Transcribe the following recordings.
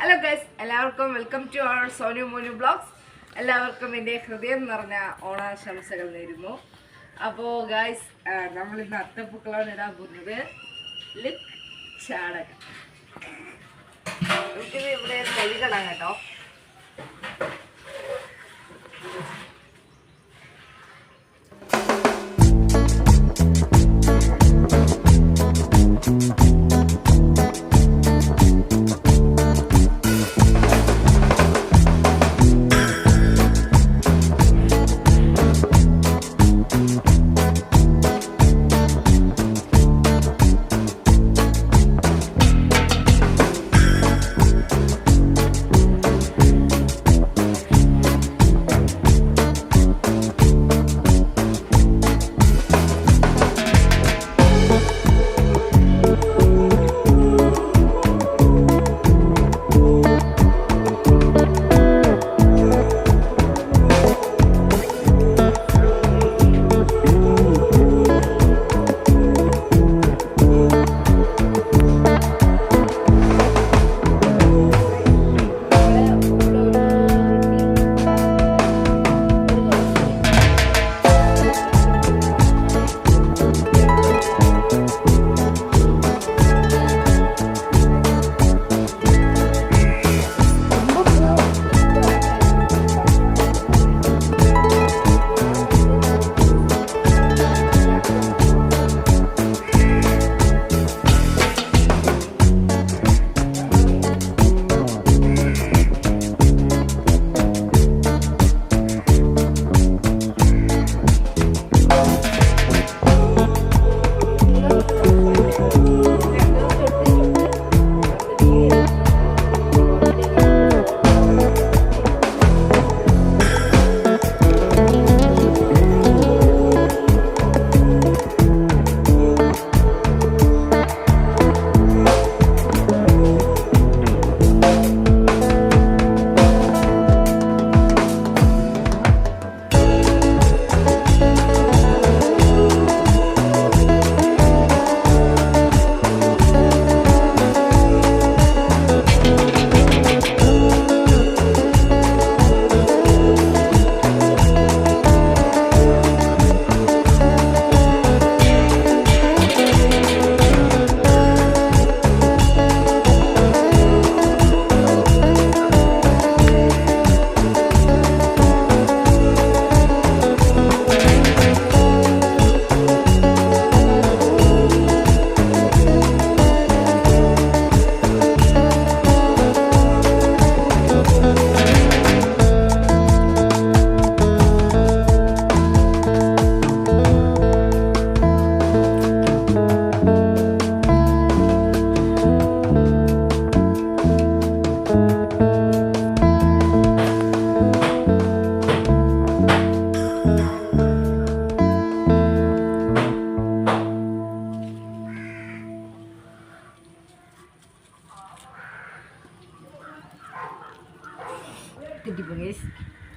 Hello guys, എല്ലാവർക്കും welcome to our Sonu Monu blogs. എല്ലാവർക്കും എൻ്റെ ഹൃദയം നിറഞ്ഞ ഓണാശംസകൾ നേരുന്നു. അപ്പോൾ ഗൈസ്, നമ്മളിന്ന് അത്തപ്പൂക്കളാണ് ഇടാൻ പോകുന്നത്. ലിപ് ചാടകം. നമുക്കിത് ഇവിടെ കഴുകണം കേട്ടോ.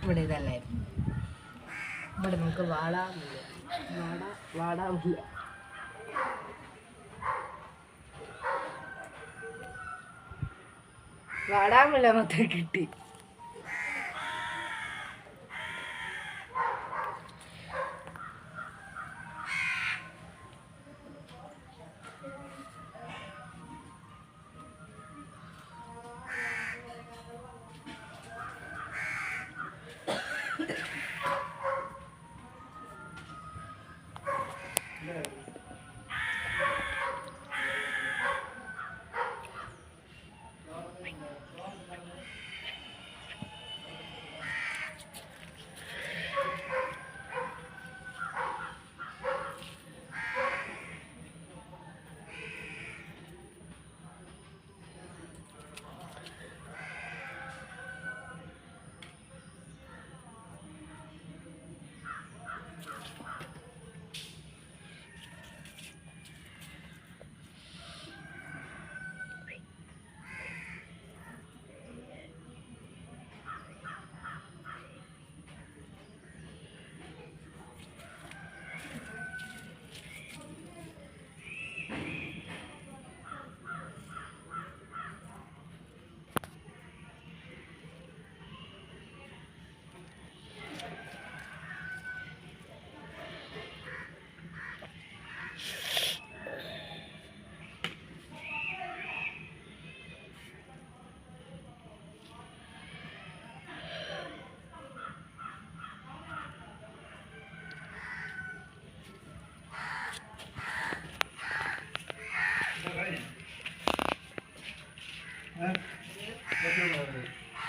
ഇവിടെ ഇതല്ലായിരുന്നു. ഇവിടെ നമുക്ക് വാടാമുല്ല മൊത്തം കിട്ടി.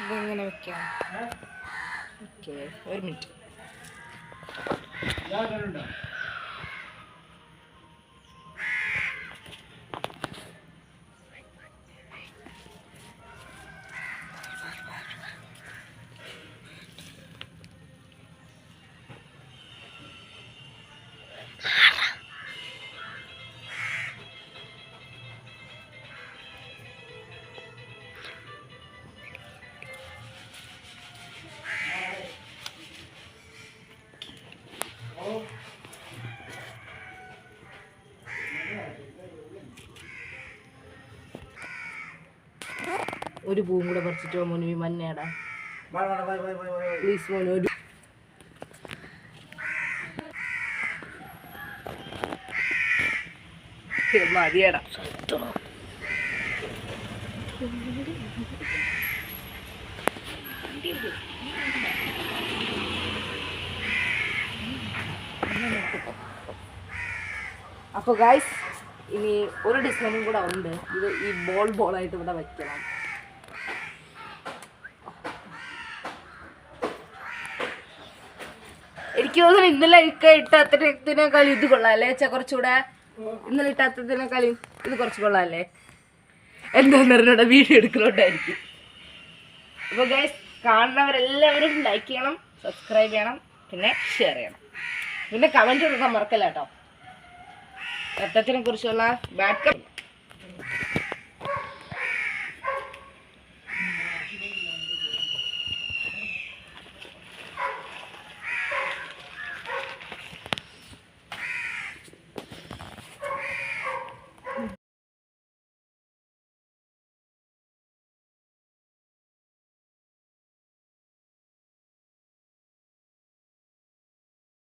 ഇതെങ്ങനെ വെക്കാം? ഓക്കെ, ഒരു മിനിറ്റ്. ഒരു പൂവും കൂടെ പറിച്ചിട്ട് മോനു മഞ്ഞടാ പ്ലീസ് മോനു. ഒരു മതിയടാ. അപ്പോൾ ഗൈസ്, ഇനി ഒരു ഡിസൈനും കൂടെ ഉണ്ട്. ഇത് ഈ ബോളായിട്ട് ഇവിടെ വയ്ക്കണം. എനിക്ക് തോന്നുന്നു ഇന്നലെ ഇട്ടത്തിനേക്കാളും ഇത് കൊള്ളാല്ലേ ചെ? കുറച്ചുകൂടെ ഇന്നലെ ഇട്ടത്തിനേക്കാളും ഇത് കുറച്ച് കൊള്ളാല്ലേ? എന്താന്ന് പറഞ്ഞ വീഡിയോ എടുക്കലോട്ടായിരിക്കും. അപ്പോൾ ഗൈസ്, കാണുന്നവരെല്ലാവരും ലൈക്ക് ചെയ്യണം, സബ്സ്ക്രൈബ് ചെയ്യണം, പിന്നെ ഷെയർ ചെയ്യണം, പിന്നെ കമൻറ്റ് കൊടുക്കാൻ മറക്കല്ല കേട്ടോ. രക്തത്തിനെ കുറിച്ചുള്ള ബാഡ്